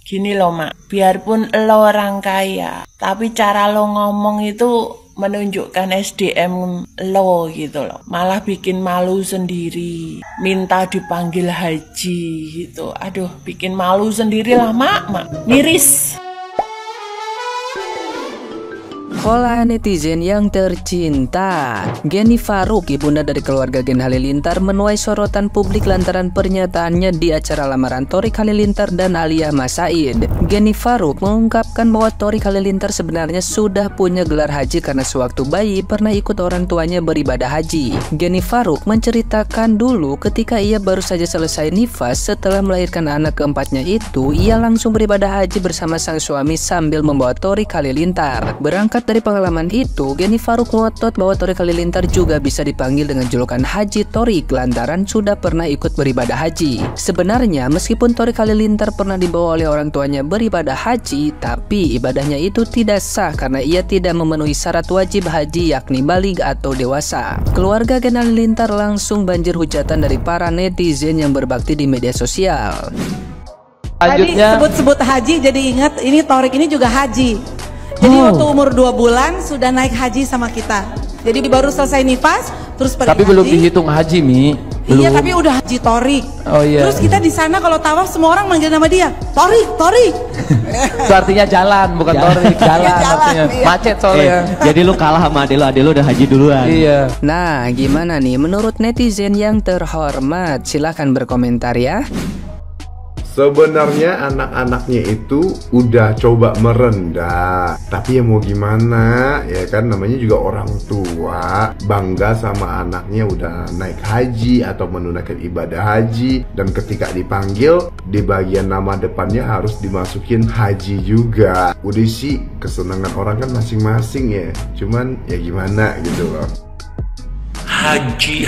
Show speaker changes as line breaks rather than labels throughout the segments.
Gini loh mak, biarpun lo orang kaya, tapi cara lo ngomong itu menunjukkan SDM lo gitu loh. Malah bikin malu sendiri, minta dipanggil haji gitu. Aduh, bikin malu sendiri lah mak, miris.
Pola netizen yang tercinta. Geni Faruk, ibunda dari keluarga Gen Halilintar, menuai sorotan publik lantaran pernyataannya di acara lamaran Thorik Halilintar dan Alia Mas Said. Geni Faruk mengungkapkan bahwa Thorik Halilintar sebenarnya sudah punya gelar haji karena sewaktu bayi pernah ikut orang tuanya beribadah haji. Geni Faruk menceritakan dulu ketika ia baru saja selesai nifas setelah melahirkan anak keempatnya itu, ia langsung beribadah haji bersama sang suami sambil membawa Thorik Halilintar. Berangkat dari pengalaman itu, Geni Faruk ngotot bahwa Thorik Halilintar juga bisa dipanggil dengan julukan Haji Thorik lantaran sudah pernah ikut beribadah haji. Sebenarnya meskipun Thorik Halilintar pernah dibawa oleh orang tuanya beribadah haji, tapi ibadahnya itu tidak sah karena ia tidak memenuhi syarat wajib haji yakni baligh atau dewasa. Keluarga Gen Halilintar langsung banjir hujatan dari para netizen yang berbakti di media sosial.
Tadi sebut-sebut haji jadi ingat ini Thorik ini juga haji. Jadi waktu umur 2 bulan sudah naik haji sama kita. Jadi baru selesai nifas terus pergi
tapi
haji. Belum
dihitung haji Mi.
Iya tapi udah haji Thorik.
Oh iya.
Terus kita di sana kalau tawaf semua orang manggil nama dia Thorik.
Itu artinya jalan bukan Thorik. Jalan artinya.
Iya.
Macet soalnya.
Jadi lu kalah sama ade lu udah haji duluan.
Iya.
Nah, gimana nih menurut netizen yang terhormat? Silahkan berkomentar ya.
Sebenarnya anak-anaknya itu udah coba merendah, tapi ya mau gimana ya kan, namanya juga orang tua bangga sama anaknya udah naik haji atau menunaikan ibadah haji, dan ketika dipanggil di bagian nama depannya harus dimasukin haji juga. Udah sih kesenangan orang kan masing-masing ya, cuman ya gimana gitu loh.
Haji.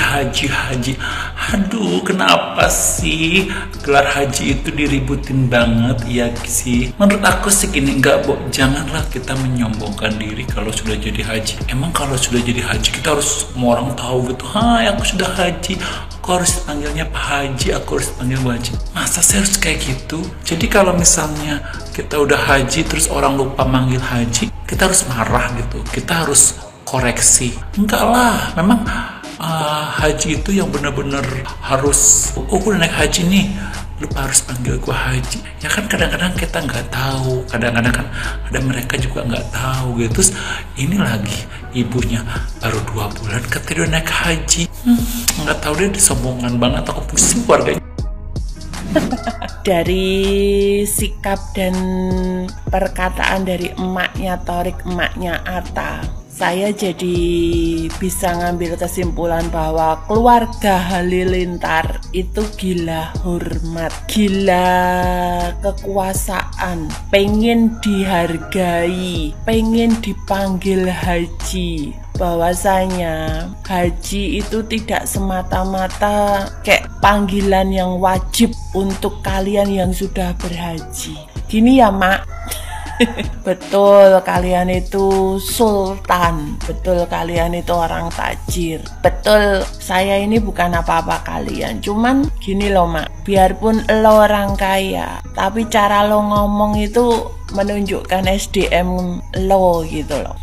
Aduh, kenapa sih gelar haji itu diributin banget ya sih? Menurut aku sih gini, janganlah kita menyombongkan diri kalau sudah jadi haji. Emang kalau sudah jadi haji kita harus semua orang tahu gitu, aku sudah haji, aku harus panggilnya Pak Haji, aku harus panggil Bu Haji. Masa saya harus kayak gitu? Jadi kalau misalnya kita udah haji terus orang lupa manggil haji, kita harus marah gitu, kita harus koreksi. Enggak lah, memang haji itu yang benar-benar harus, udah naik haji nih, lu harus panggil gua haji. Ya kan kadang-kadang kita nggak tahu, kadang-kadang kan ada mereka juga nggak tahu gitu. Terus ini lagi ibunya baru 2 bulan katanya udah naik haji, nggak tahu deh, disombongan banget, aku pusing keluarganya.
Dari sikap dan perkataan dari emaknya Thorik, emaknya Atta, saya jadi bisa ngambil kesimpulan bahwa keluarga Halilintar itu gila hormat, gila kekuasaan, pengen dihargai, pengen dipanggil haji. Bahwasanya haji itu tidak semata-mata kayak panggilan yang wajib untuk kalian yang sudah berhaji. Gini ya mak, betul kalian itu sultan, betul kalian itu orang tajir, betul saya ini bukan apa-apa kalian, cuman gini loh mak, biarpun lo orang kaya, tapi cara lo ngomong itu menunjukkan SDM lo gitu loh.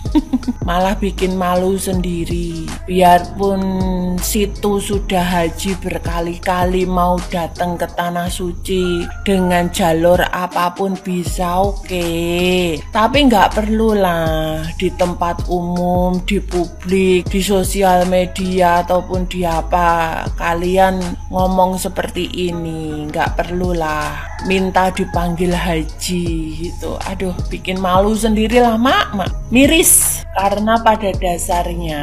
Malah bikin malu sendiri. Biarpun situ sudah haji berkali-kali, mau datang ke tanah suci dengan jalur apapun bisa, oke. Tapi nggak perlulah di tempat umum, di publik, di sosial media ataupun di apa kalian ngomong seperti ini. Nggak perlulah minta dipanggil haji gitu. Aduh, bikin malu sendirilah mak, miris. Karena pada dasarnya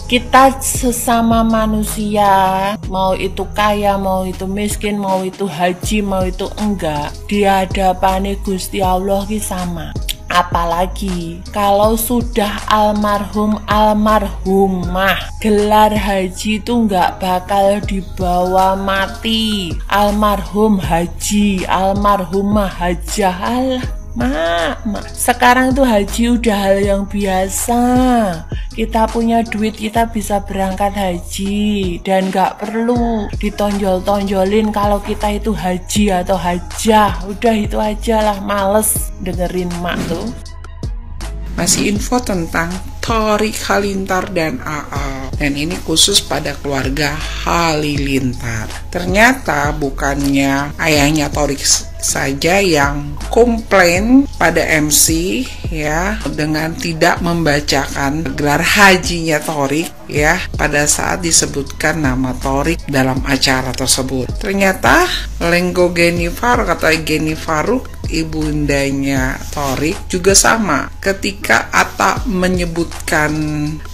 kita sesama manusia, mau itu kaya, mau itu miskin, mau itu haji, mau itu enggak, di hadapan Gusti Allah ki sama. Apalagi kalau sudah almarhum almarhumah, gelar haji itu nggak bakal dibawa mati. Almarhum haji, almarhumah hajah, Mak, sekarang tuh haji udah hal yang biasa. Kita punya duit, kita bisa berangkat haji. Dan gak perlu ditonjol-tonjolin kalau kita itu haji atau hajah. Udah itu aja lah, males dengerin mak tuh.
Masih info tentang Thorik Halilintar dan AA, dan ini khusus pada keluarga Halilintar. Ternyata bukannya ayahnya Thorik saja yang komplain pada MC ya dengan tidak membacakan gelar hajinya Thorik ya pada saat disebutkan nama Thorik dalam acara tersebut. Ternyata Lenggo Geni Faruk atau Geni Faruk, ibundanya Thorik, juga sama. Ketika Atta menyebutkan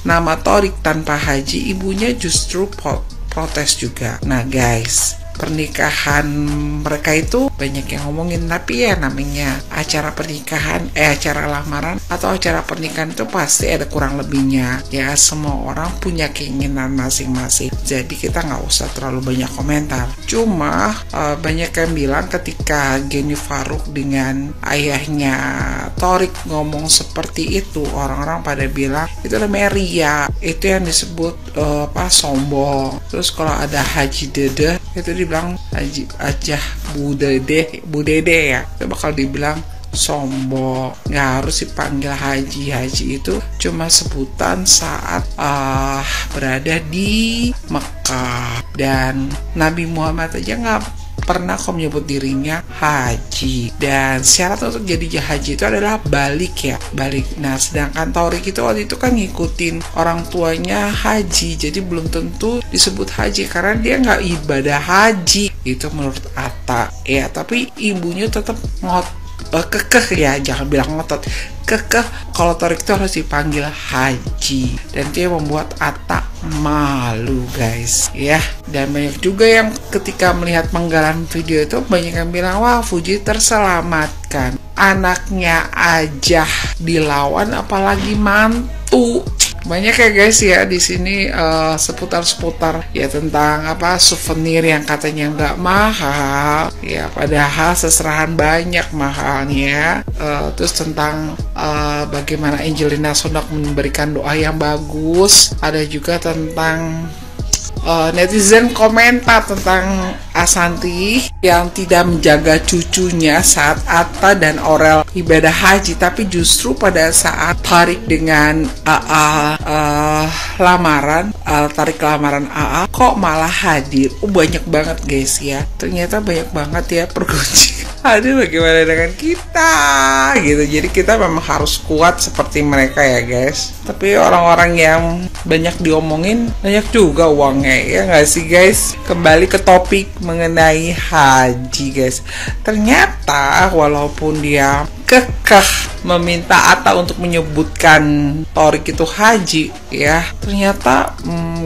nama Thorik tanpa haji, ibunya justru protes juga. Nah guys, pernikahan mereka itu banyak yang ngomongin, tapi ya namanya acara pernikahan, acara lamaran atau acara pernikahan itu pasti ada kurang lebihnya ya. Semua orang punya keinginan masing-masing, jadi kita nggak usah terlalu banyak komentar. Cuma banyak yang bilang ketika Geni Faruk dengan ayahnya Thorik ngomong seperti itu, orang-orang pada bilang itu namanya ria, itu yang disebut sombong. Terus kalau ada haji dede itu dibilang haji ajah budede ya, itu bakal dibilang sombong. Nggak harus dipanggil haji. Haji itu cuma sebutan saat berada di Mekah, dan Nabi Muhammad aja nggak pernah kok menyebut dirinya haji. Dan syarat untuk jadi haji itu adalah balik. Nah, sedangkan Thorik itu waktu itu kan ngikutin orang tuanya haji, jadi belum tentu disebut haji karena dia nggak ibadah haji. Itu menurut Atta ya, tapi ibunya tetap kekeh ya, jangan bilang ngotot, kekeh kalau Thorik itu harus dipanggil haji, dan itu yang membuat Atta malu guys ya. Dan banyak juga yang ketika melihat penggalan video itu banyak yang bilang, wah Fuji terselamatkan, anaknya aja dilawan apalagi mantu. Banyak ya guys ya di sini seputar-seputar ya tentang souvenir yang katanya nggak mahal ya, padahal seserahan banyak mahalnya. Terus tentang bagaimana Angelina Sondakh memberikan doa yang bagus. Ada juga tentang netizen komentar tentang Ashanty yang tidak menjaga cucunya saat Atta dan Aurel ibadah haji, tapi justru pada saat Thorik dengan lamaran AA kok malah hadir. Banyak banget guys ya, ternyata banyak banget ya pergunjing. Aduh, bagaimana dengan kita gitu. Jadi kita memang harus kuat seperti mereka ya guys. Tapi orang-orang yang banyak diomongin banyak juga uangnya ya nggak sih guys. Kembali ke topik mengenai haji guys. Ternyata walaupun dia kekeh meminta Atta untuk menyebutkan Thorik itu haji ya, ternyata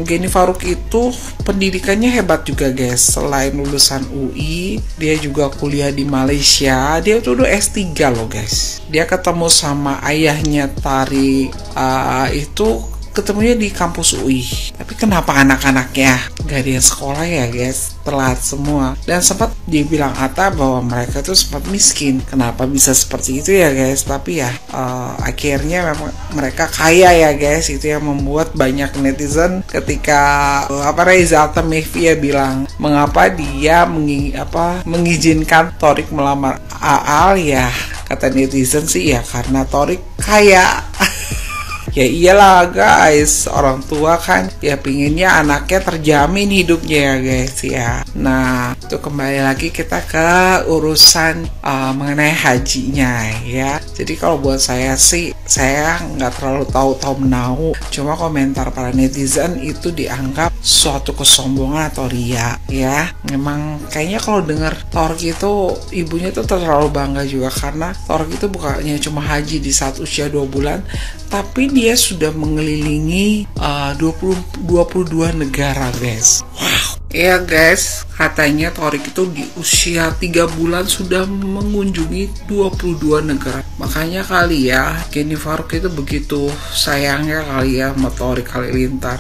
Geni Faruk itu pendidikannya hebat juga guys. Selain lulusan UI, dia juga kuliah di Malaysia. Dia tuh udah S3 loh guys. Dia ketemu sama ayahnya Thorik itu ketemunya di kampus UI. Tapi kenapa anak-anaknya gak ada yang sekolah ya guys, telat semua. Dan sempat dibilang Atta bahwa mereka tuh sempat miskin. Kenapa bisa seperti itu ya guys. Tapi ya akhirnya memang mereka kaya ya guys. Itu yang membuat banyak netizen ketika Reza Altamehvi ya bilang mengapa dia mengizinkan Thorik melamar Aal ya. Kata netizen sih ya karena Thorik kaya. Ya iyalah guys, orang tua kan ya pinginnya anaknya terjamin hidupnya ya guys ya. Nah itu kembali lagi kita ke urusan mengenai hajinya ya. Jadi kalau buat saya sih, saya nggak terlalu tahu menahu. Cuma komentar para netizen itu dianggap suatu kesombongan atau ria ya. Memang kayaknya kalau dengar Thorik itu ibunya tuh terlalu bangga juga, karena Thorik itu bukannya cuma haji di saat usia 2 bulan, tapi dia sudah mengelilingi 22 negara guys. Wow. Ya guys, katanya Thorik itu di usia 3 bulan sudah mengunjungi 22 negara. Makanya kali ya Geni Faruk itu begitu sayangnya kali ya sama Thorik Halilintar.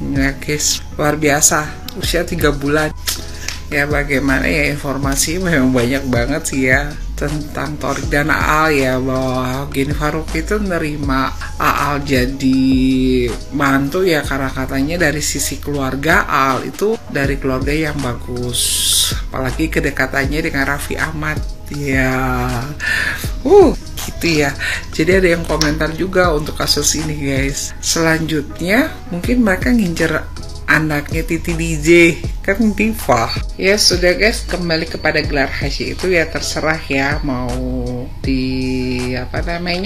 Ya guys, luar biasa, usia 3 bulan. Ya bagaimana ya, informasi memang banyak banget sih ya. tentang Thorik dan Aal ya, bahwa Geni Faruk itu nerima Aal jadi mantu ya karena katanya dari sisi keluarga Aal itu dari keluarga yang bagus, apalagi kedekatannya dengan Raffi Ahmad ya. Gitu ya. Jadi ada yang komentar juga untuk kasus ini guys. Selanjutnya mungkin mereka ngincer anaknya Titi DJ, kan diva. Ya sudah guys, kembali kepada gelar haji itu ya terserah ya, mau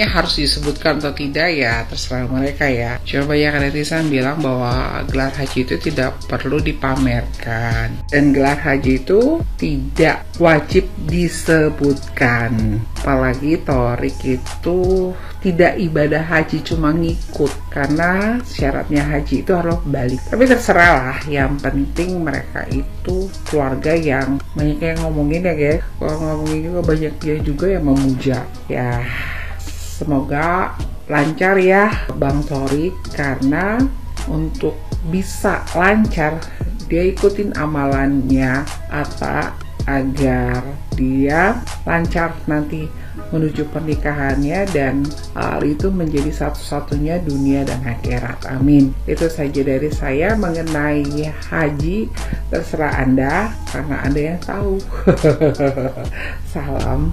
harus disebutkan atau tidak ya terserah mereka ya. Cuma banyak netizen bilang bahwa gelar haji itu tidak perlu dipamerkan, dan gelar haji itu tidak wajib disebutkan. Apalagi Thorik itu tidak ibadah haji, cuma ngikut karena syaratnya haji itu harus balik. Tapi terserah lah, yang penting mereka itu keluarga yang banyak yang ngomongin ya guys. Kalau ngomongin juga banyak dia juga yang memuja ya. Semoga lancar ya Bang Thorik, karena untuk bisa lancar dia ikutin amalannya apa agar dia lancar nanti menuju pernikahannya, dan hal itu menjadi satu-satunya dunia dan akhirat. Amin. Itu saja dari saya mengenai haji. Terserah Anda karena Anda yang tahu. Salam.